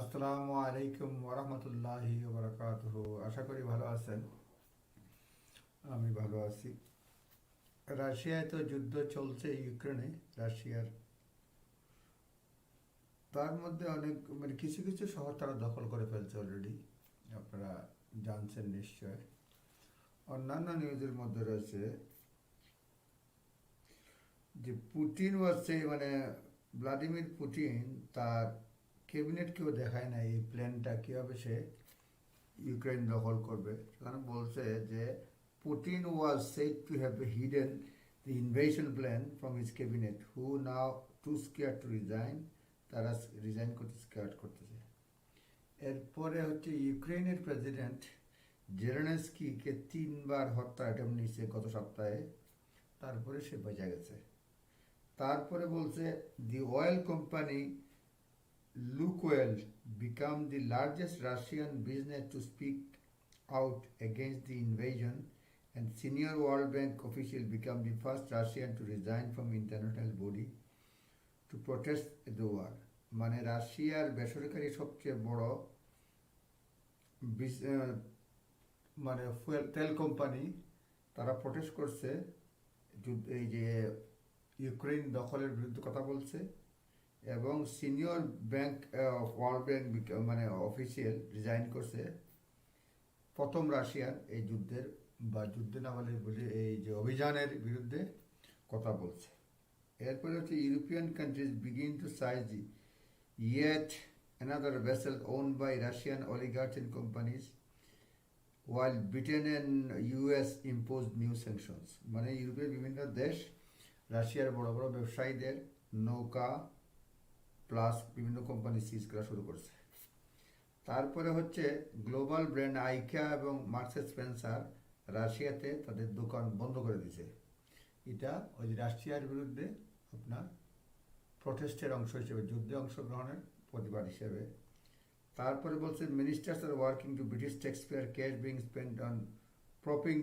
আসসালামু আলাইকুম ওরহমতুল্লাহি ওবরাকাতুহু। আশা করি ভালো আছেন। আমি ভালো আছি। রাশিয়ায় তো যুদ্ধ চলছে ইউক্রেনে, রাশিয়ার। তার মধ্যে অনেক কিছু কিছু শহর তারা দখল করে ফেলছে অলরেডি, আপনারা জানছেন নিশ্চয়। অন্যান্য নিউজের মধ্যে রয়েছে যে পুতিন হচ্ছে ভ্লাদিমির পুতিন তার ক্যাবিনেটকেও দেখায় না এই প্ল্যানটা কীভাবে সে ইউক্রেন দখল করবে। সেখানে বলছে যে Putin was said to have hidden the invasion plan from his cabinet who now too scared to resign, তারা রিজাইন করতে স্টার্ট করতেছে। এরপরে হচ্ছে ইউক্রেনের প্রেসিডেন্ট জেলেনস্কিকে 3বার হত্যা অ্যাটেম্প নিয়েছে গত সপ্তাহে, তারপরে সে বেঁচে গেছে। তারপরে বলছে the oil company Lukoil became the largest Russian business to speak out against the invasion, and senior World Bank official became the first Russian to resign from international body to protest the war. মানে রাশিয়ার বেসরকারি সবচেয়ে বড় fuel তেল company তারা protest করছে, এই যে ইউক্রেন দখলের বিরুদ্ধে কথা বলছে। এবং senior bank world bank official resign করছে, প্রথম রাশিয়ান এই যুদ্ধের যুদ্ধে না বলে এই যে অভিযানের বিরুদ্ধে কথা বলছে। এরপরে হচ্ছে European countries begin to seize yet another vessel owned by Russian oligarch and companies while Britain and US impose new sanctions. মানে ইউরোপের বিভিন্ন দেশ রাশিয়ার বড় বড় ব্যবসায়ীদের নৌকা প্লাস বিভিন্ন কোম্পানি সিজ করা শুরু করছে। তারপরে হচ্ছে গ্লোবাল ব্র্যান্ড আইকিয়া এবং মার্কস স্পেন্সার রাশিয়াতে তাদের দোকান বন্ধ করে দিয়েছে। এটা ওই রাশিয়ার বিরুদ্ধে আপনার প্রটেস্টের অংশ হিসেবে, যুদ্ধে অংশগ্রহণের প্রতিবাদ হিসেবে। তারপরে বলছে ministers are working to British taxpayer cash being spend on propping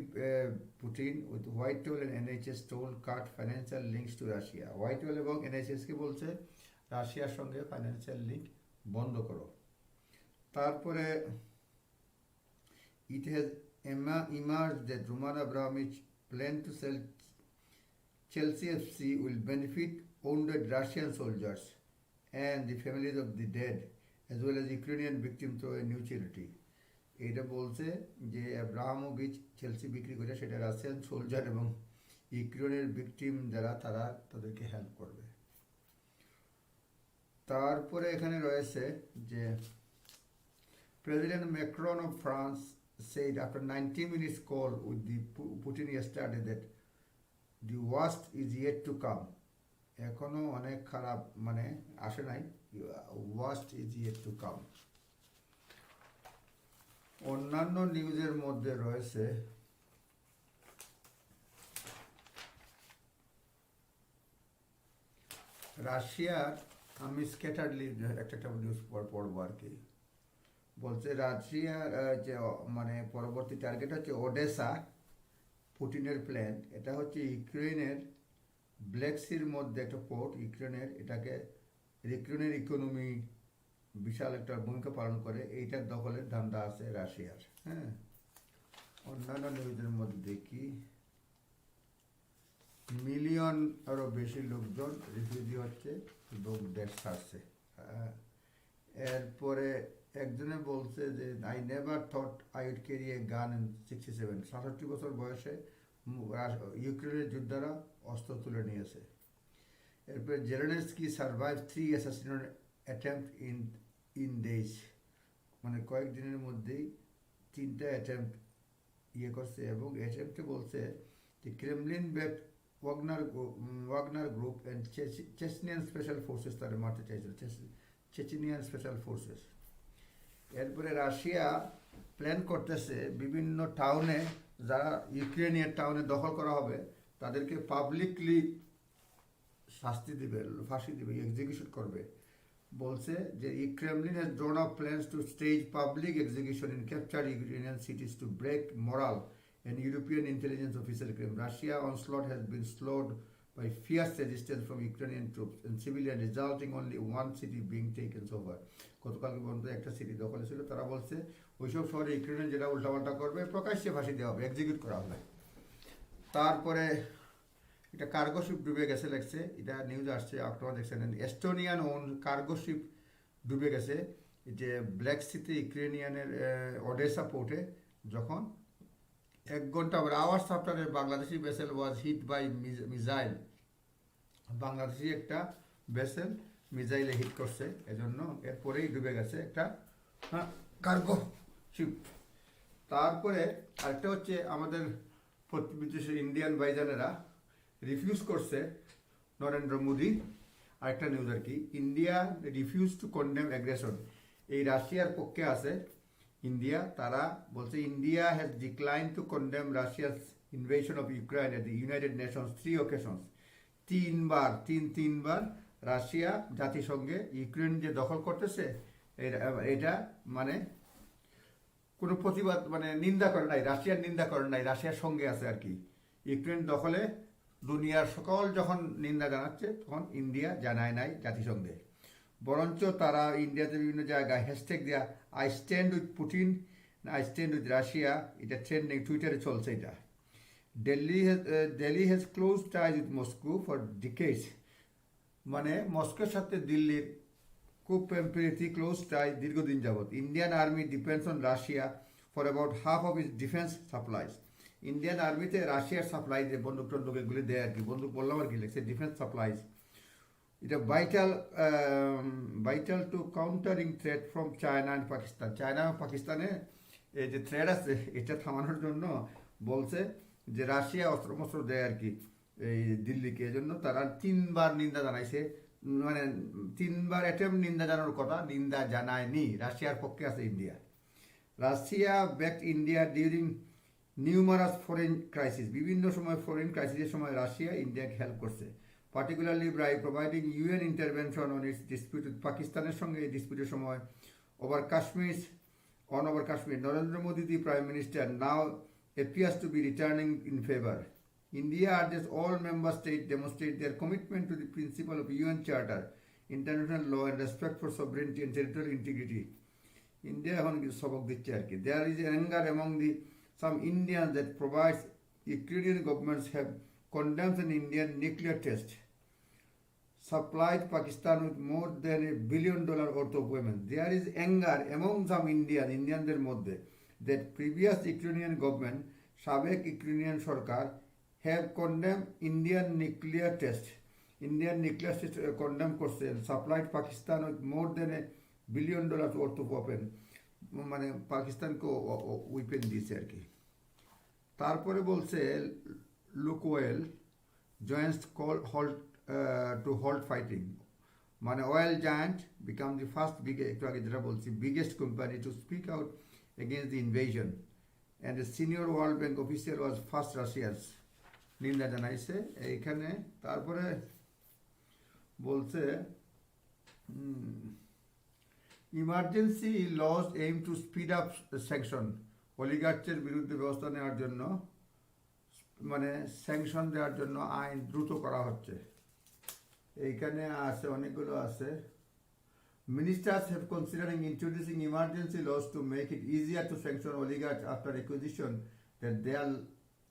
Putin with Whitehall and NHS told cut financial links to Russia. Whitehall এবং এনএইচএসকে বলছে রাশিয়ার সঙ্গে ফাইন্যান্সিয়াল লিঙ্ক বন্ধ করো। তারপরে it has emerged that Roman Abramovich plan to sell Chelsea FC will benefit wounded Russian soldiers and the families of the dead as well as Ukrainian victims through a new charity. এটা বলছে যে আব্রাহামোভিচ Chelsea বিক্রি করে সেটা Russian soldier এবং ইউক্রেনের victim যারা তারা তাদেরকে হেল্প করবে। তারপরে এখানে রয়েছে যে president Macron of France said after 90 minutes call with the Putin yesterday that the worst is yet to come. এখনো অনেক খারাপ আসে নাই, worst is yet to come. অন্যান্য নিউজের মধ্যে রয়েছে রাশিয়ার, আমি স্ক্যাটারলি একটা নিউজ পড়বো আর কি। বলছে রাশিয়ার যে পরবর্তী টার্গেট হচ্ছে ওডেসা, পুটিনের প্ল্যান। এটা হচ্ছে ইউক্রেনের ব্ল্যাক সির মধ্যে একটা পোর্ট ইউক্রেনের, এটাকে ইউক্রেনের ইকোনমি বিশাল একটা ভূমিকা পালন করে, এইটার দখলের ধান্দা আছে রাশিয়ার। হ্যাঁ, অন্যান্য নিউজের মধ্যে দেখি মিলিয়ন আরও বেশি লোকজন রিফিউজি হচ্ছে এবং দেশ ছাড়ছে। এরপরে একজনে বলছে যে I never thought I would carry a gun in 67, 67 বছর বয়সে ইউক্রেনের যোদ্ধারা অস্ত্র তুলে নিয়েছে। এরপরে Zelensky survive 3 assassination attempt in days, কয়েকদিনের মধ্যেই 3টা অ্যাটেম্পট করছে। এবং অ্যাটেম্পটে বলছে যে Kremlin backed Wagner group and Chechen special forces তারা মারতে চাইছিল, চেচনিয়ান স্পেশাল ফোর্সেস। এরপরে রাশিয়া প্ল্যান করতেছে বিভিন্ন টাউনে, যারা ইউক্রেনিয়ান টাউনে দখল করা হবে তাদেরকে পাবলিকলি শাস্তি দিবে, ফাঁসি দিবে, এক্সিকিউশন করবে। বলছে যে Kremlin has drawn up plans to stage public execution in capture Ukrainian cities to break morale and European intelligence official claim Russia onslaught has been slowed by fierce resistance from Ukrainian troops and civilians, resulting only one city being taken so far. গতকালকে পর্যন্ত একটা city দখলে ছিল। তারা বলছে ওইসব শহরে Ukrainian যেটা উল্টাপাল্টা করবে প্রকাশ্যে ফাঁসি দেওয়া হবে, এক্সিকিউট করা হবে। তারপরে এটা কার্গো শিপ ডুবে গেছে লাগছে, এটা নিউজ আসছে, আপনারা দেখছেন। এস্টোনিয়ান ওন কার্গো শিপ ডুবে গেছে যে ব্ল্যাক সিতে ইউক্রেনিয়ানের ওডেসা পোর্টে, যখন 1 ঘন্টা hours after Bangladeshi vessel was hit by missile. Bangladeshi একটা ভেসেল মিসাইলে হিট করছে, এজন্য এরপরেই ডুবে গেছে একটা কার্গো শিপ। তারপরে আরেকটা হচ্ছে আমাদের প্রতিবেশী ইন্ডিয়ান ভাইজানেরা রিফিউজ করছে নরেন্দ্র মোদী। আরেকটা নিউজ আর কি, India refuse to condemn aggression. এই রাশিয়ার পক্ষে আছে ইন্ডিয়া, তারা বলছে India has decline to condemn Russia's invasion of Ukraine at the United Nations 3 occasions। তিনবার রাশিয়া জাতিসংঘে ইউক্রেন যে দখল করতেছে এটা মানে কোনো প্রতিবাদ মানে নিন্দা করে নাই, রাশিয়ার নিন্দা করে নাই, রাশিয়ার সঙ্গে আছে আর কি। ইউক্রেন দখলে দুনিয়ার সকল যখন নিন্দা জানাচ্ছে তখন ইন্ডিয়া জানায় নাই জাতিসংঘে, বরঞ্চ তারা ইন্ডিয়াতে বিভিন্ন জায়গায় হ্যাশট্যাগ দেওয়া I stand with Putin, I stand with Russia, এটা ট্রেন্ডিং, টুইটারে চলছে এটা। Delhi has close ties with Moscow for ডিকেডস। মানে মস্কোর সাথে দিল্লির খুব প্রীতি, ক্লোজ টাই দীর্ঘদিন যাবৎ। Indian army depends on Russia for about half of its defence supplies. Indian আর্মিতে রাশিয়ার সাপ্লাই যে বন্দুক টন্দুক এগুলি দেয় আর কি, বন্দুক বললাম আর কি লিখছে, ডিফেন্স সাপ্লাইজ। এটা vital to countering threat from China and Pakistan. China এবং পাকিস্তানে এই যে থ্রেট আছে এটা থামানোর জন্য বলছে যে রাশিয়া অস্ত্র দেয় আর কি এই দিল্লিকে, এজন্য তারা 3বার নিন্দা জানাইছে, মানে 3বার অ্যাটেম্প নিন্দা জানানোর কথা, নিন্দা জানায়নি। রাশিয়ার পক্ষে আছে India. Russia backed India during numerous foreign crisis. বিভিন্ন সময় ফরেন ক্রাইসিসের সময় রাশিয়া ইন্ডিয়াকে হেল্প করছে, particularly by providing UN intervention on its dispute. পাকিস্তানের সঙ্গে এই ডিসপিউটের সময় over Kashmir, Narendra Modi the prime minister now appears to be returning in favor. India urges all member states demonstrate their commitment to the principle of UN Charter, international law and respect for sovereignty and territorial integrity. India এখন সবক দিচ্ছে আর কি। There is anger among some Indians that provides Ukrainian governments have condemned an Indian nuclear test, supplied Pakistan with more than $1 billion worth of weapons. There is anger among some Indianদের মধ্যে that previous Ukrainian government, সাবেক Ukrainian Sarkar, have condemned Indian nuclear test condemn করছে, supplied Pakistan with more than $1 billion worth of weapon, মানে পাকিস্তানকে weapon দিয়েছে আর কি। তারপরে বলছে Lukoil giants call halt to halt fighting. মানে oil giant become the first একটু আগে যেটা বলছি biggest company to speak out against the invasion, and a senior World Bank official was first Russians নিন্দা জানাইছে এইখানে। তারপরে বলছে emergency laws aim to speed up sanction. অলিগার্চের বিরুদ্ধে ব্যবস্থা নেওয়ার জন্য, মানে স্যাংশন দেওয়ার জন্য আইন দ্রুত করা হচ্ছে। এইখানে আছে অনেকগুলো আছে। Ministers have considering introducing emergency laws to make it easier to sanction oligarchs after acquisition that they are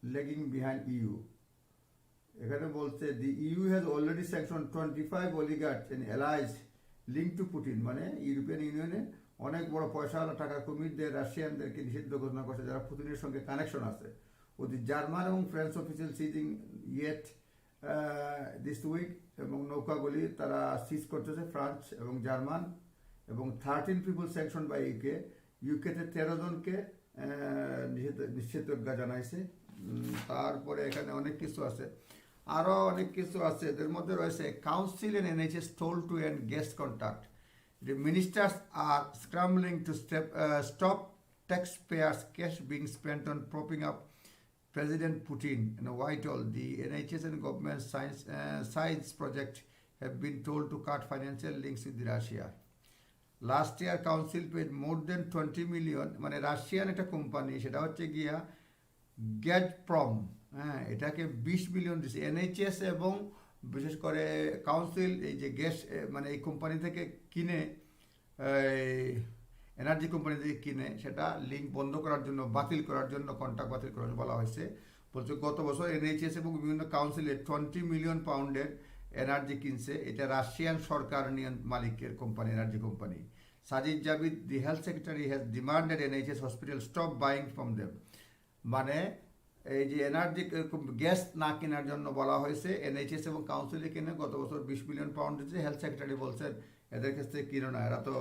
lagging behind EU. এখানে বলছে the EU has already sanctioned 25 oligarchs and allies linked to Putin। মানে European ইউনিয়নে অনেক বড় পয়সাওয়ালা টাকা কুমিরদের রাশিয়ানদেরকে নিষিদ্ধ ঘোষণা করছে যারা পুতিনের সঙ্গে কানেকশন আছে। ওদের জার্মান এবং French official seizing yet this week, এবং নৌকাগুলি তারা সিজ করতেছে ফ্রান্স এবং জার্মান, এবং 13 পিপল স্যাংশন বাই ইউকেতে 13 জনকে নিষেধাজ্ঞা জানাইছে। তারপরে এখানে অনেক কিছু আছে, আরও অনেক কিছু আছে। এদের মধ্যে রয়েছে council and NHS told to end guest contact. The ministers are scrambling to stop taxpayers' cash being spent on propping up President Putin in Whitehall. The NHS and government science project have been told to cut financial links with Russia. Last year, council paid more than 20 million, মানে Russian একটা company, সেটা হচ্ছে গিয়া Gazprom, হ্যাঁ, এটাকে 20 billion দিছে NHS এবং বিশেষ করে কাউন্সিল এই যে গ্যাস মানে এই কোম্পানি থেকে কিনে এনার্জি কোম্পানি থেকে কিনে সেটা লিঙ্ক বন্ধ করার জন্য বাতিল করার জন্য কন্ট্রাক্ট বাতিল করার জন্য বলা হয়েছে। বলছে গত বছর এনএইচএস এবং বিভিন্ন কাউন্সিলে 20 মিলিয়ন পাউন্ডের এনার্জি কিনছে। এটা রাশিয়ান সরকার মালিকের company, energy company. Sajid Javid the health secretary has demanded NHS hospital stop buying from them. মানে এই যে এনার্জি গ্যাস না কেনার জন্য বলা হয়েছে, এনএইচএস এবং কাউন্সিলে কিনে গত বছর 20 মিলিয়ন পাউন্ড দিচ্ছে। হেলথ সেক্রেটারি বলছেন এদের কাছ থেকে কিনো না, এরা তো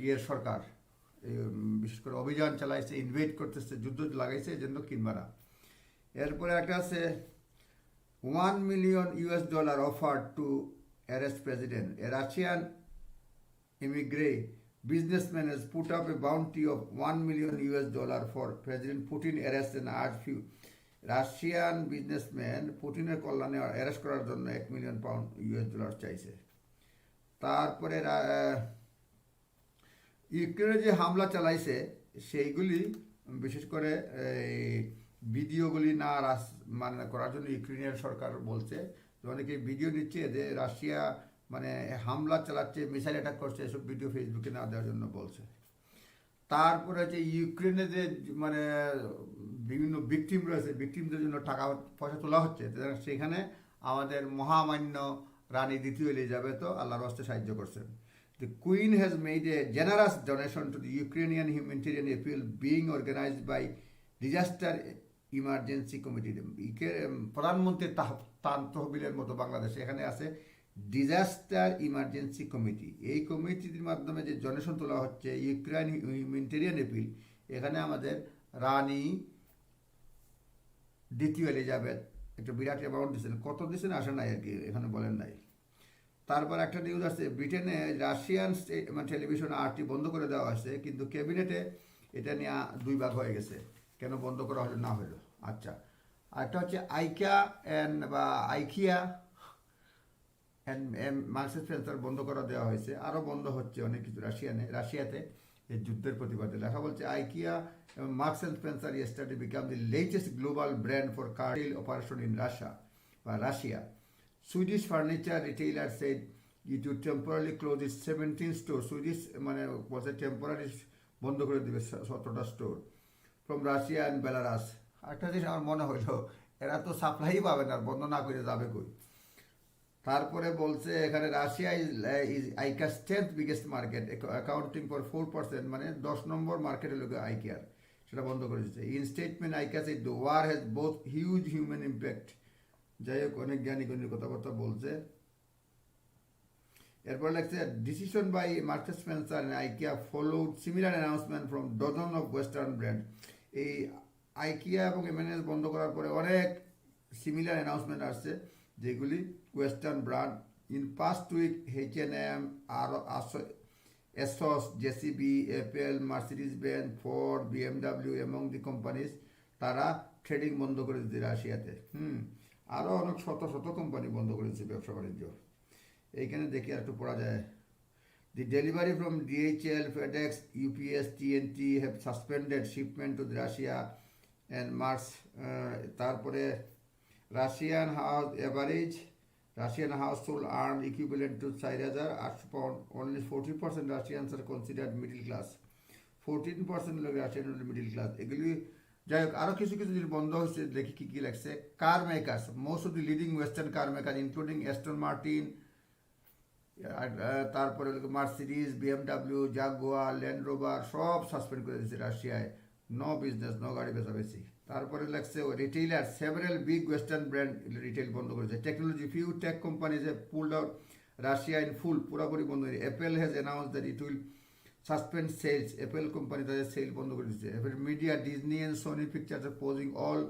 ইয়ের সরকার, বিশেষ করে অভিযান চালাইছে, ইনভেট করতেছে, যুদ্ধ লাগাইছে, এই জন্য কিনবে না। এরপরে একটা আছে $1 million offered to arrest president. A Russian immigrant businessman has put up a bounty of $1 million for President Putin arrest and urged few Russian businessman পুতিনের কল্যাণে অ্যারেস্ট করার জন্য $1 million চাইছে। তারপরে ইউক্রেনে যে হামলা চালাইছে সেইগুলি বিশেষ করে ভিডিওগুলি না মানে করার জন্য ইউক্রেনিয়ান সরকার বলছে যে অনেকে ভিডিও নিচ্ছে যে রাশিয়া মানে হামলা চালাচ্ছে, মিসাইল অ্যাটাক করছে, এসব ভিডিও ফেসবুকে না দেওয়ার জন্য বলছে। তারপরে যে ইউক্রেনে যে মানে বিভিন্ন ভিকটিম রয়েছে, ভিকটিমদের জন্য টাকা পয়সা তোলা হচ্ছে, সেখানে আমাদের মহামান্য রানী দ্বিতীয় এলিজাবেথও আল্লাহর হস্তে সাহায্য করছেন। The Queen has made a generous donation to the Ukrainian humanitarian appeal being organized by Disaster Emergency Committee. প্রধানমন্ত্রীর তহবিলের মতো বাংলাদেশে এখানে আছে ডিজাস্টার ইমার্জেন্সি কমিটি। এই কমিটির মাধ্যমে যে ডোনেশন তোলা হচ্ছে ইউক্রেন হিউম্যানিটেরিয়ান এপিল, এখানে আমাদের রানী দ্বিতীয় এলিজাবেথ একটা বিরাট অ্যামাউন্ট দিচ্ছেন। কত দিচ্ছেন আসে নাই আর কি, এখানে বলেন নাই। তারপর একটা নিউজ আছে, ব্রিটেনে রাশিয়ান মানে টেলিভিশন আরটি বন্ধ করে দেওয়া হয়েছে, কিন্তু ক্যাবিনেটে এটা নিয়ে 2 ভাগ হয়ে গেছে, কেন বন্ধ করা হলো না হলো। আচ্ছা, আরেকটা হচ্ছে আইকিয়া বা আইকিয়া মার্কস স্পেন্সার বন্ধ করা দেওয়া হয়েছে, আরও বন্ধ হচ্ছে অনেক কিছু রাশিয়াতে এই যুদ্ধের প্রতিবাদে। লেখা বলছে আইকিয়া এবং marks and Spencer yesterday become the latest global brand for cartel operation in Russia বা Russia. Swedish furniture retailer said it would temporarily close its 17 stores. Swedish মানে বলছে টেম্পোরারি বন্ধ করে দেবে 17টা স্টোর ফ্রম রাশিয়া অ্যান্ড বেলারাস। একটা জিনিস আমার মনে হইলো, এরা তো সাপ্লাই পাবে না, বন্ধ না করে যাবে কই। তারপরে বলছে এখানে Russia is IKEA's 10th biggest market accounting for 4%, মানে 10 নম্বর মার্কেটের লোক আইকিয়ার, সেটা বন্ধ করে দিচ্ছে। In statement IKEA said the war has both huge human impact. যাই হোক, অনেক জ্ঞানী গণ্যের কথাবার্তা বলছে। এরপর লাগছে decision by Marks Spencer and IKEA followed similar announcement from dozen of western brand. এই আইকিয়া এবং এমএনএস বন্ধ করার পরে অনেক সিমিলার অ্যানাউন্সমেন্ট আসছে যেগুলি western brand. In past week H&M, ASOS, JCB, Apple, Mercedes Benz, Ford, BMW among the companies তারা trading বন্ধ করে দিচ্ছে রাশিয়াতে। আরও অনেক শত শত কোম্পানি বন্ধ করে দিচ্ছে ব্যবসা বাণিজ্য। এইখানে দেখি আর একটু পড়া যায়। The delivery from DHL, FedEx, UPS, TNT have suspended shipment to Russia and March. তারপরে Russian household earn equivalent to 4,800 pound. Only 40% Russians are considered middle class. 14% লোক রাশিয়ান মিডল ক্লাস। এগুলি যাই হোক, আরও কিছু কিছু জিনিস বন্ধ হচ্ছে, দেখি কী কী লাগছে। Car makers, most of the leading western car maker including Aston Martin, তারপরে Mercedes, BMW, Jaguar, Land Rover সব সাসপেন্ড করে দিচ্ছে রাশিয়ায়। নো বিজনেস, নো গাড়ি বেচাবেচি। তারপরে লাগছে retailer, several big western brand retail বন্ধ করেছে। Technology, few tech companies have pulled out Russia in full, পুরোপুরি বন্ধ করে। Apple has announce that it will suspend sales. Apple company তাদের সেল বন্ধ করে দিচ্ছে। এবার media, Disney and Sony Pictures are pausing all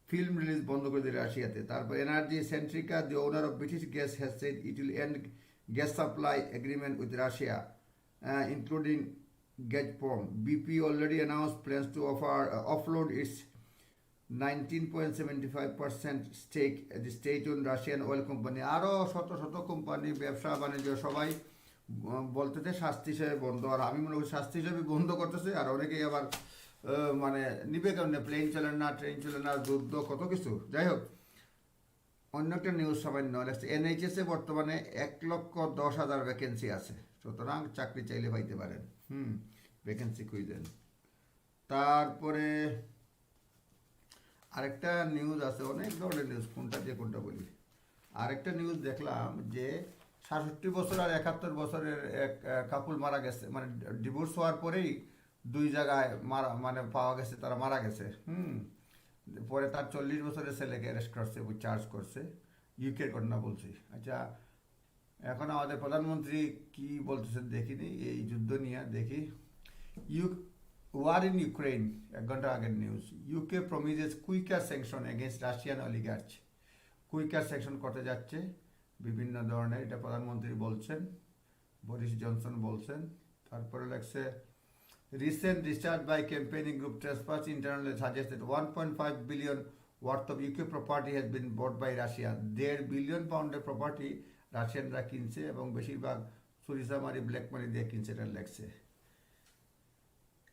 film release বন্ধ করে দিচ্ছে রাশিয়াতে। তারপর energy, Centrica, the owner of British Gas has said it will end gas supply agreement with Russia, including Gazprom. BP already announced plans to offload its 19.75% stake at the state-owned Russian oil company. আরও শত শত company, ব্যবসা বাণিজ্য সবাই বলতেছে শাস্তি হিসেবে বন্ধ। আর আমি মনে করি শাস্তি হিসেবে বন্ধ করতেছে, আর অনেকেই আবার মানে নিবে কেমনে, প্লেন চলে না, ট্রেন চলে না, যুদ্ধ, কত কিছু। যাই হোক, অন্য একটা নিউজ সামান্য লাগছে, এনএইচএসে বর্তমানে 1,10,000 ভ্যাকেন্সি আছে, সুতরাং চাকরি চাইলে পাইতে পারেন। ভ্যাকেন্সি খুঁজেন। তারপরে আরেকটা নিউজ আছে, অনেক ধরনের নিউজ, কোনটা দিয়ে কোনটা বলি। আরেকটা নিউজ দেখলাম যে 67 বছর আর 71 বছরের এক কাপুল মারা গেছে, মানে ডিভোর্স হওয়ার পরেই দুই জায়গায় মারা, মানে পাওয়া গেছে তারা মারা গেছে। পরে তার 40 বছরের ছেলেকে অ্যারেস্ট করছে, চার্জ করছে। ইউকের ঘটনা বলছি। আচ্ছা, এখন আমাদের প্রধানমন্ত্রী কি বলতেছেন দেখিনি এই যুদ্ধ নিয়ে, দেখি। ইউ ওয়ার ইন ইউক্রেন, 1 ঘন্টা আগের নিউজ। UK promises quicker sanction against Russian oligarch. Quicker sanction করতে যাচ্ছে বিভিন্ন ধরনের, এটা প্রধানমন্ত্রী বলছেন, বরিস জনসন বলছেন। তারপরে লাগছে recent research by campaigning group Transparency International suggests that 1.5 billion worth of UK property has been bought by Russia. 1.5 billion পাউন্ডের প্রপার্টি রাশিয়ানরা কিনছে এবং বেশিরভাগ চুরিচামারি ব্ল্যাক মানি দিয়ে কিনছে, এটা লেগছে।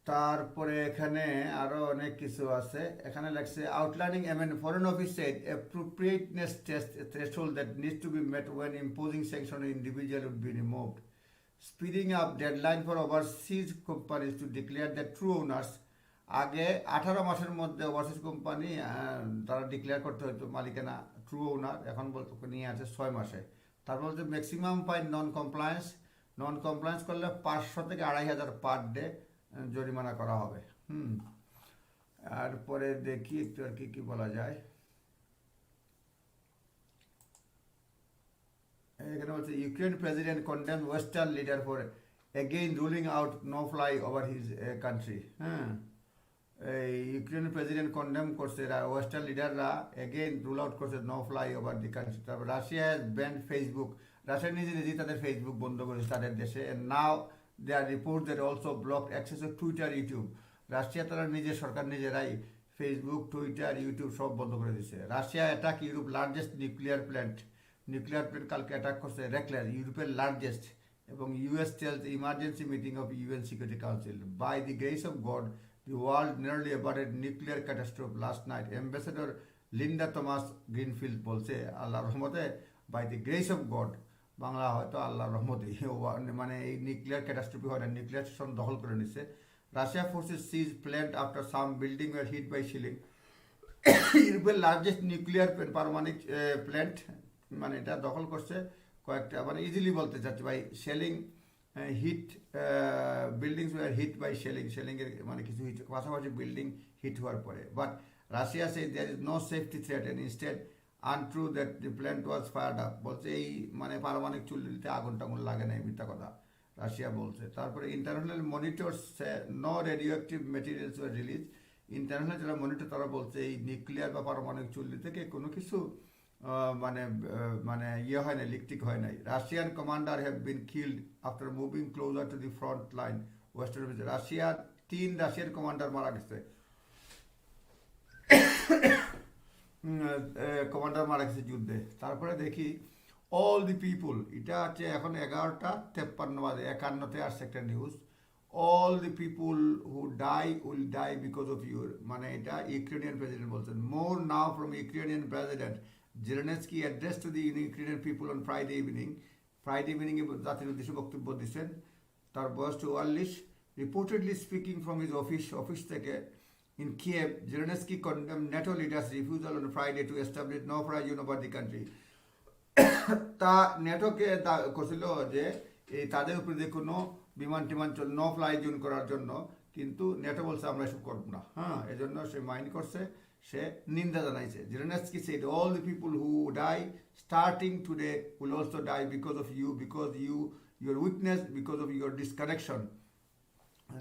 তারপরে এখানে আরো অনেক কিছু আছে, এখানে লাগছে আউটলাইনিং foreign office said appropriateness test threshold that needs to be met when imposing sanction on individual would be removed. Speeding up deadline for overseas companies to declare their true owners. আগে 18 মাসের মধ্যে ওভারসিজ কোম্পানি তারা declare করতে হতো মালিকানা, true ওনার, এখন বলতে নিয়ে আছে 6 মাসে। তারপর হচ্ছে ম্যাক্সিমাম ফাইন নন কমপ্লায়েন্স করলে 500 থেকে 2,500 পার ডে জরিমানা করা হবে। তারপরে দেখি একটু আর কি বলা যায়। এখানে বলছে Ukraine president condemn western leader for again ruling out no fly over his country. এই ইউক্রেন প্রেসিডেন্ট কন্ডেম করছে, ওয়েস্টার্ন লিডাররা এগেইন রুল আউট করছে no fly over the country. তারপর Russia has banned Facebook, Russia নিজেই তাদের Facebook বন্ধ করেছে তাদের দেশে। Now they are report that also block access of Twitter, YouTube. Russia তারা নিজের সরকার নিজেরাই ফেসবুক, টুইটার, ইউটিউব সব বন্ধ করে দিচ্ছে। Russia attack Europe largest nuclear plant কালকে অ্যাটাক করছে রেকলেস, ইউরোপের লার্জেস্ট। এবং US tells emergency meeting of UN security council, by the grace of God the world nearly averted nuclear catastrophe last night. Ambassador Linda Thomas Greenfield বলছে আল্লাহর রহমতে, by the grace of God, Bangla হয়তো আল্লাহর রহমতে, মানে এই nuclear catastrophe হয় না, নিউক্লিয়ার স্টেশন দখল করে নিচ্ছে। Russia forces seize plant after some building were hit by shelling. ইউরোপের লার্জেস্ট নিউক্লিয়ার পারমাণবিক প্ল্যান্ট, মানে এটা দখল করছে কয়েকটা, মানে ইজিলি বলতে চাচ্ছি ভাই, shelling hit buildings war hit by শেলিংয়ের মানে কিছু হিট, পাশাপাশি বিল্ডিং হিট হওয়ার পরে। But Russia say there is no safety threat and instead untrue that the plant was fired up. বলছে এই মানে পারমাণবিক চুল্লিতে আগুন টাগুন লাগে না, মিথ্যা কথা রাশিয়া বলছে। তারপরে international monitors no radioactive materials were release. International যারা মনিটর তারা বলছে এই নিউক্লিয়ার বা পারমাণবিক চুল্লি থেকে কোনো কিছু মানে ইয়ে হয় না, লিকটিক হয় নাই। Russian commander have been killed after moving closer to the front line western. রাশিয়ার 3 রাশিয়ান কমান্ডার মারা গেছে, যুদ্ধে। তারপরে দেখি অল দি পিপুল, এটা হচ্ছে এখন 11:53 বাজে, 51-তে আসছে একটা news. All the people who die will die because of your, মানে এটা ইউক্রেনিয়ান প্রেসিডেন্ট বলছেন। More now from Ukrainian president Zelensky address to the Ukrainian people on Friday evening জাতির উদ্দেশ্যে বক্তব্য দিচ্ছেন। তার বয়স 44। Reportedly speaking from his office থেকে in Kiev, Zelensky condemned NATO leaders' refusal on Friday to establish no fly zone over the country. তা নেটোকে করছিল যে এই তাদের উপরে যে কোনো বিমান টিমান নো ফ্লাই জোন করার জন্য, কিন্তু নেটো বলছে আমরা এসব করব না। এজন্য সে মাইন্ড করছে, সে নিন্দা জানাইছে। Zelensky said all the people who die starting today will also die because of you, because your weakness, because of your disconnection.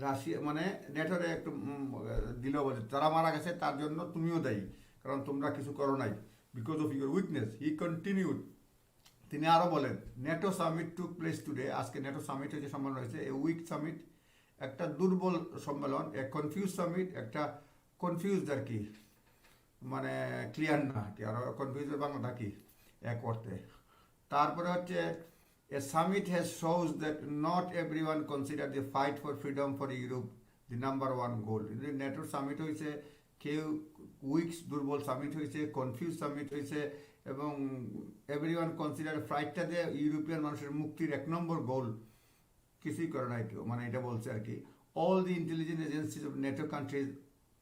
Russia মানে নেটোরে একটু দিল, বলে যারা মারা গেছে তার জন্য তুমিও দায়ী, কারণ তোমরা কিছু করো নাই, because of your weakness. He continued, তিনি আরও বলেন, NATO summit took place today, আজকে নেটো সামিট হয়েছে, সম্মেলন হয়েছে। এ উইক সামিট, একটা দুর্বল সম্মেলন। এ কনফিউজ সামিট, একটা কনফিউজ আর কি, মানে ক্লিয়ার না কি, আর কনফিউজের বাংলাটা কি এক অর্থে। তারপরে হচ্ছে a summit has shows that not everyone consider the fight for freedom for Europe, the number one goal. নেটোর সামিট হয়েছে, কেউ উইকস দুর্বল সামিট হয়েছে, কনফিউজ সামিট হয়েছে, এবং এভরিওয়ান কনসিডার ফ্লাইটটা দিয়ে ইউরোপিয়ান মানুষের মুক্তির 1 নম্বর গোল কিছুই করে নাই কেউ, মানে এটা বলছে আর কি। All the intelligence agencies of NATO countries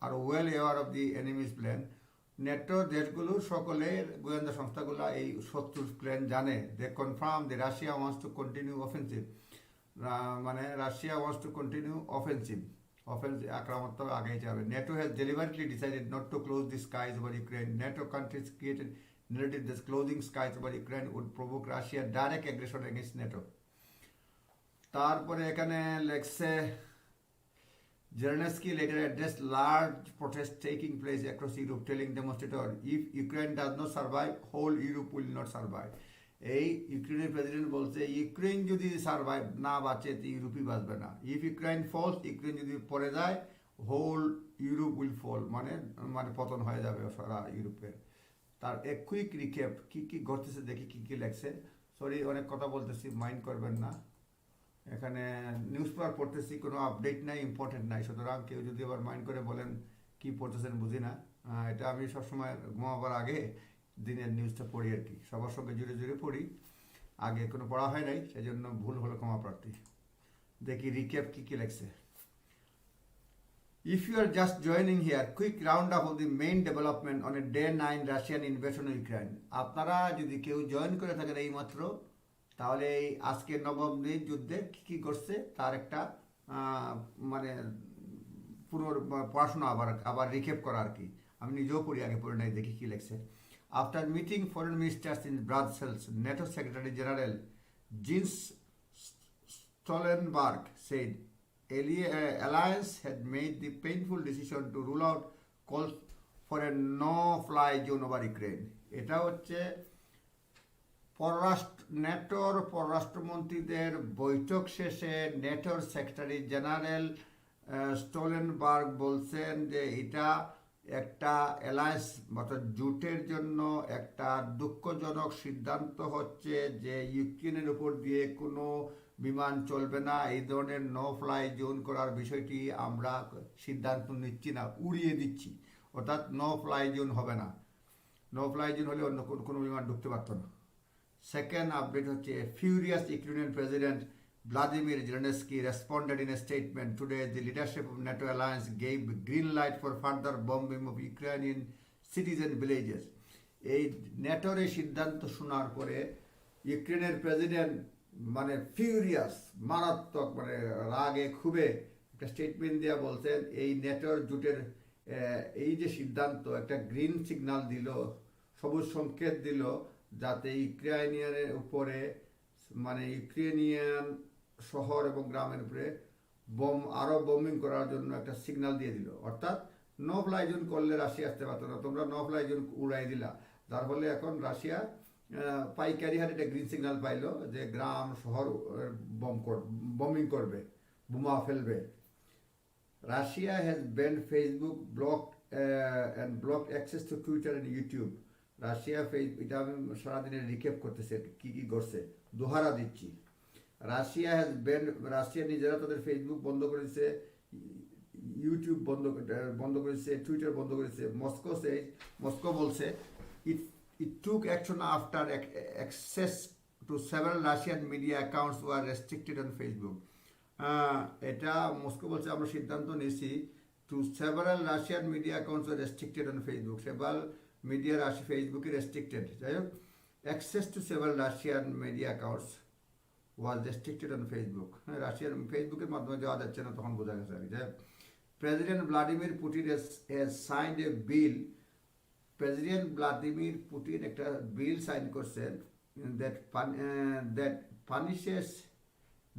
are well aware of the enemies plan. NATO দেশগুলো সকলের গোয়েন্দা সংস্থাগুলো এই শত্রুর প্ল্যান জানে। দে কনফার্ম যে Russia wants to continue offensive, মানে Russia wants to continue offensive আক্রমণাত্মক আগেই যাবে। NATO has deliberately decided not to close the skies over Ukraine. NATO countries created narrative that closing skies over Ukraine would provoke Russia direct aggression against NATO. তারপরে এখানে লেখছে Zelensky later addressed large protests taking place across Europe, telling demonstrators, if Ukraine does not survive, whole Europe will not survive. এই ইউক্রেনের president বলছে Ukraine যদি survive না বাঁচে তো ইউরোপই বাঁচবে না। ইফ ইউক্রেন ফলস, ইউক্রেন যদি পড়ে যায়, হোল ইউরোপ উইল ফল, মানে মানে পতন হয়ে যাবে সারা ইউরোপের। তার এক কুইক রিক্যাপ কী কী ঘটতেছে দেখি কী কী লেখছে। সরি অনেক কথা বলতেছি, মাইন্ড করবেন না। এখানে নিউজ পেপার পড়তেছি, কোনো আপডেট নাই, ইম্পর্টেন্ট নাই, সুতরাং কেউ যদি আবার মাইন্ড করে বলেন কী পড়তেছেন বুঝি না। এটা আমি সবসময় ঘুমাবার আগে দিনের নিউজটা পড়ি আর কি, সবার সঙ্গে জুড়ে জুড়ে পড়ি, আগে কোনো পড়া হয় নাই, সেই জন্য ভুল হলো ক্ষমা প্রার্থী। দেখি রিক্যাপ কী কী লেখছে। If you are just joining here, quick roundup of the main development on a day 9 Russian invasion of Ukraine. আপনারা যদি কেউ জয়েন করে থাকেন এই মাত্র, তাহলে এই আজকে নবম দিন যুদ্ধে কী কী করছে তার একটা মানে পড়াশোনা আবার রিকেপ করা আর কি। আমি নিজেও পড়ি, আগে পড়ে নাই, দেখি কী লেখছে। After meeting foreign ministers in Brussels, NATO secretary general Jens Stoltenberg said Alliance had made the painful decision to rule out calls for a no-fly zone over Ukraine. এটা হচ্ছে নেটোর পররাষ্ট্রমন্ত্রীদের বৈঠক শেষে নেটোর সেক্রেটারি জেনারেল স্টোলেনবার্গ বলছেন যে এটা একটা alliance অর্থাৎ জোটের জন্য একটা দুঃখজনক সিদ্ধান্ত হচ্ছে যে ইউক্রেনের উপর দিয়ে কোনো বিমান চলবে না, এই ধরনের নো ফ্লাই জোন করার বিষয়টি আমরা সিদ্ধান্ত নিচ্ছি না, উড়িয়ে দিচ্ছি, অর্থাৎ নো ফ্লাই জোন হবে না। নো ফ্লাই জোন হলে অন্য কোনো বিমান ঢুকতে পারতো না। সেকেন্ড আপডেট হচ্ছে furious Ukrainian president Vladimir Zelensky responded in a statement today. The leadership of NATO alliance gave green light for further bombing of Ukrainian cities and villages. এই নেটোর এই সিদ্ধান্ত শোনার পরে ইউক্রেনের প্রেসিডেন্ট মানে ফিউরিয়াস, মারাত্মক, মানে রাগে খুবে একটা স্টেটমেন্ট দিয়ে বলছেন এই নেটোর জোটের এই যে সিদ্ধান্ত একটা গ্রিন সিগন্যাল দিল, সবুজ সংকেত দিল, যাতে ইউক্রেনিয়ানের উপরে মানে ইউক্রেনিয়ান শহর এবং গ্রামের উপরে আরও বোমিং করার জন্য একটা সিগন্যাল দিয়ে দিল। অর্থাৎ নো ফ্লাই জোন করলে রাশিয়া আসতে পারতো না, তোমরা নো ফ্লাই জোন উড়াই দিলা, যার ফলে এখন রাশিয়া পাইকারি হারে একটা গ্রিন সিগন্যাল পাইলো যে গ্রাম শহর বোমিং করবে, বোমা ফেলবে। Russia has banned Facebook, block access to Twitter and YouTube. Russia এটা আমি সারাদিনের রিকেপ করতেছি কী কী করছে, দোহারা দিচ্ছি। রাশিয়া নিজেরা তাদের ফেসবুক বন্ধ করেছে, ইউটিউব বন্ধ করেছে, টুইটার বন্ধ করেছে। মস্কো বলছে it took action after access to several Russian media accounts were restricted on Facebook. এটা মস্কো বলছে আমরা সিদ্ধান্ত নিয়েছি to several Russian media accounts were restricted on Facebook. সেবাল media ফেসবুকে রেস্ট্রিক্টেড, যাই হোক access to several Russian media accounts was restricted on Facebook. হ্যাঁ, রাশিয়ার ফেসবুকের মাধ্যমে যাওয়া যাচ্ছে না, তখন বোঝা গেছে আর কি। President Vladimir Putin has signed A bill. President Vladimir Putin একটা বিল সাইন করছেন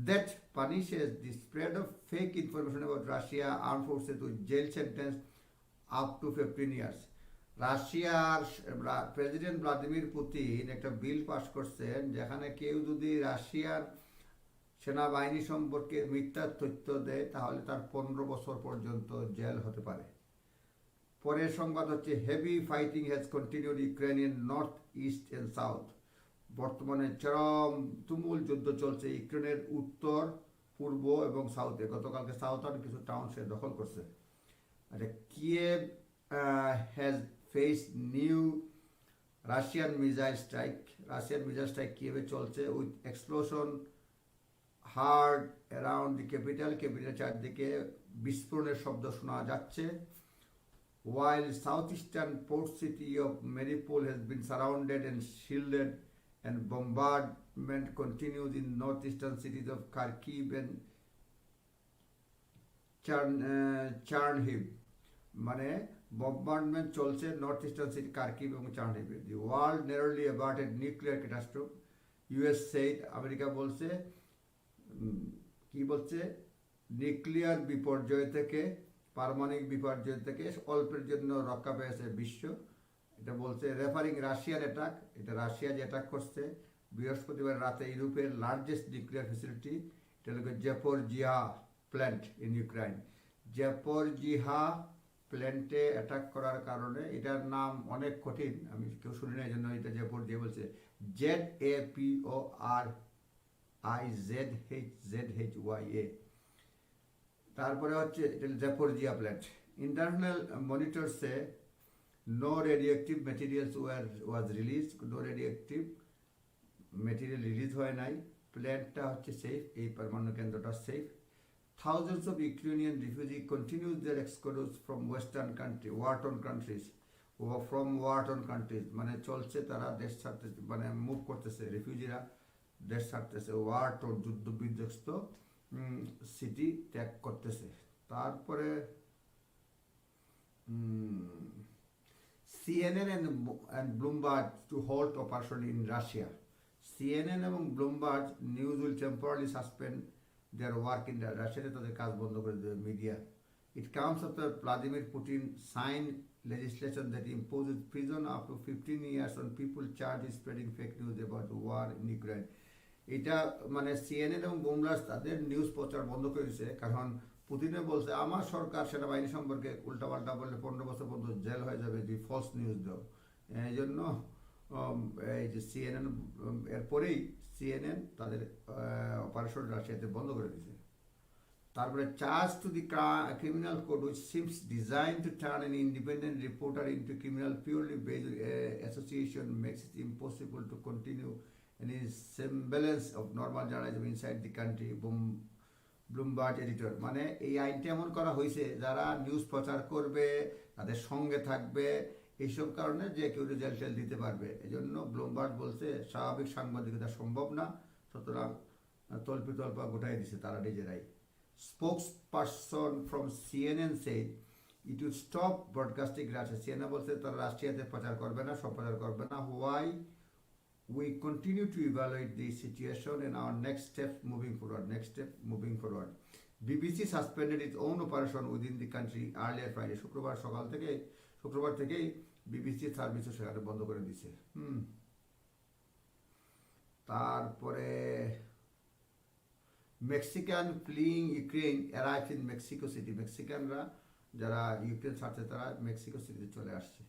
that punishes the spread of fake information about Russia armed forces with jail sentence up to 15 years. রাশিয়ার প্রেসিডেন্ট ভ্লাদিমির পুতিন একটা bill pass করছেন যেখানে কেউ যদি রাশিয়ার সেনাবাহিনী সম্পর্কে মিথ্যা তথ্য দেয় তাহলে তার 15 বছর পর্যন্ত জেল হতে পারে। পরের সংবাদ হচ্ছে heavy fighting has continued Ukrainian north east and south. বর্তমানে চরম তুমুল যুদ্ধ চলছে ইউক্রেনের উত্তর, পূর্ব এবং সাউথে, গতকালকে সাউথার্ন কিছু টাউন সে দখল করছে। আচ্ছা, Kyiv has face new Russian missile strike কিয়েভে চলছে with explosion heard around the capital চারদিকে বিস্ফোরণের শব্দ শোনা যাচ্ছে। While southeastern port city of Mariupol has been surrounded and shielded, and bombardment continues in northeastern cities of Kharkiv and Chernihiv, মানে bombardment চলছে north eastern city Kharkiv এবং চার্নিহিভে। The world narrowly averted nuclear catastrophe, US said, America বলছে কি বলছে, nuclear বিপর্যয় থেকে, পারমাণবিক বিপর্যয় থেকে অল্পের জন্য রক্ষা পেয়েছে বিশ্ব, এটা বলছে রেফারিং রাশিয়ার অ্যাটাক। এটা রাশিয়া যে অ্যাটাক করছে বৃহস্পতিবার রাতে ইউরোপের লার্জেস্ট নিউক্লিয়ার ফ্যাসিলিটি, এটা হলো জাপোরজিয়া প্ল্যান্ট ইন ইউক্রাইন। জাপোরজিয়া প্ল্যান্টে অ্যাটাক করার কারণে, এটার নাম অনেক কঠিন, আমি কেউ শুনি না, এই জন্য এটা জাপোরজিয়া বলছে, ZAPORIZHZHYA। তারপরে হচ্ছে Zaporizhzhia plant. International monitors say no radioactive materials was release, no radioactive material release হয় নাই। প্ল্যান্টটা হচ্ছে সেফ, এই পরমাণু কেন্দ্রটা safe. Thousands of Ukrainian refugee continues their exodus from western country, war torn countries, মানে চলছে, তারা দেশ ছাড়তে, মানে মুভ করতেছে, রিফিউজিরা দেশ ছাড়তেছে, ওয়ার-টর্ন যুদ্ধ বিধ্বস্ত সিটি ত্যাগ করতেছে। তারপরে CNN and Bloomberg to hold operation in Russia. CNN এবং Bloomberg news will temporary suspend their work in রাশিয়াতে তাদের কাজ বন্ধ করে দেবে media. It comes after Vladimir Putin sign legislation that imposes prison up to 15 years on people charged with spreading fake news about the war in Ukraine. এটা মানে CNN এবং বুমলার্স তাদের নিউজ প্রচার বন্ধ করে দিয়েছে, কারণ পুতিনে বলছে আমার সরকার সেনাবাহিনী সম্পর্কে উল্টাপাল্টা বললে 15 বছর পর্যন্ত জেল হয়ে যাবে যদি ফলস নিউজ দাও। এই জন্য এই যে সিএনএন, এরপরেই সিএনএন তাদের অপারেশন রাশিয়াতে বন্ধ করে দিয়েছে। তারপরে charge to the criminal code which seems designed to turn an independent reporter into criminal purely based association makes it impossible to continue any semblance of normal journalism inside the country, Bloomberg editor. মানে এই আইনটা এমন করা হয়েছে যারা news প্রচার করবে, তাদের সঙ্গে থাকবে, এইসব কারণে যে কেউ জেল টেল দিতে পারবে। এই জন্য ব্লুমবার্গ বলছে স্বাভাবিক সাংবাদিকতা সম্ভব না, সুতরাং তল্পা গোটাই দিছে তারা নিজেরাই। Spokesperson from CNN shed it will stop broadcasting Russia. CNN বলছে তারা রাশিয়াতে প্রচার করবে না, সম্প্রচার করবে না। Why we continue to evaluate the situation and our next step moving forward. BBC suspended its own operation within the country earlier Friday. শুক্রবার থেকেই বিবিসি সার্ভিসও সেখানে বন্ধ করে দিয়েছে। তারপরে Mexican fleeing Ukraine arrived in Mexico city. মেক্সিকানরা যারা Ukraine ছাড়ছে তারা মেক্সিকো সিটিতে চলে আসছে।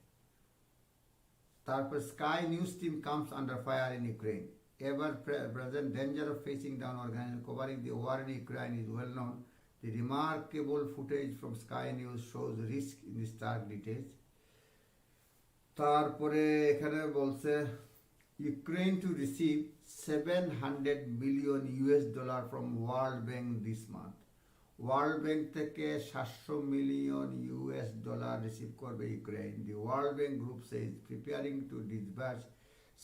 তারপর Sky News team comes under fire in Ukraine. Ever present danger of facing down organisation covering the war in Ukraine is well known. The remarkable footage from Sky News shows risk in the stark details. তারপরে এখানে বলছে Ukraine to receive $700 million from World Bank this month. World bank থেকে $700 million receive করবে Ukraine. The world bank group Sage preparing two disburse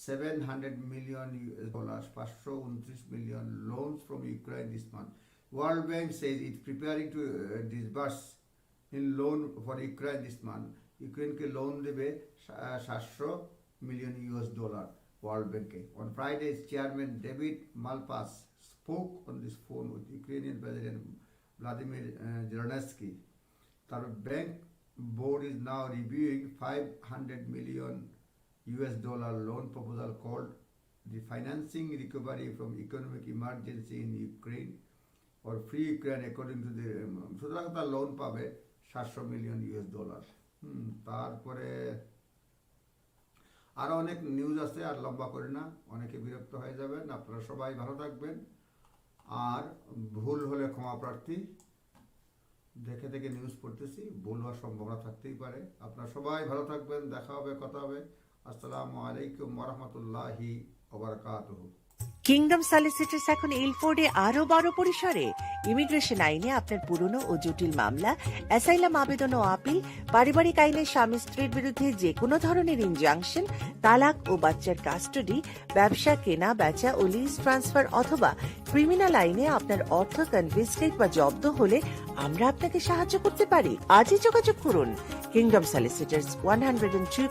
$700 million, $529 million loans from Ukraine this month. World Bank says it's preparing to disburse in loan for Ukraine this month. ইউক্রেনকে loan দেবে $700 million World Bank. On Friday, Chairman David Malpass spoke on this phone with Ukrainian President Vladimir Zelensky. The bank board is now reviewing $500 million loan proposal called the Financing Recovery from Economic Emergency in Ukraine or Free Ukraine according to the সুতরাং তার loan পাবে $700 million। তারপরে আরো অনেক news আছে, আর লম্বা করে না, অনেকে বিরক্ত হয়ে যাবেন। আপনারা সবাই ভালো থাকবেন। আর ভুল হলে ক্ষমা প্রার্থী। দেখে দেখে নিউজ পড়তেছি, ভুল হওয়ার সম্ভাবনা থাকতেই পারে। আপনারা সবাই ভালো থাকবেন, দেখা হবে, কথা হবে। আসসালামু আলাইকুম ওয়া রাহমাতুল্লাহি ওয়া বারাকাতুহু। কিংডম সলিসিটরস এখন ইলফোর্ডে আরো বড় পরিসরে ইমিগ্রেশন আইনে আপনার পুরনো ও জটিল মামলা, অ্যাসাইলাম আবেদন ও আপিল, পারিবারিক আইনে স্বামী স্ত্রীর বিরুদ্ধে যে কোনো ধরনের ইনজাংশন, তালাক ও বাচ্চার কাস্টডি, ব্যবসা কেনা বেচা ও লিজ ট্রান্সফার অথবা ক্রিমিনাল আইনে আপনার অর্থ কনফিসকেট বা জব্দ হলে আমরা আপনাকে সাহায্য করতে পারি। আজই যোগাযোগ করুন কিংডম সলিসিটরস 102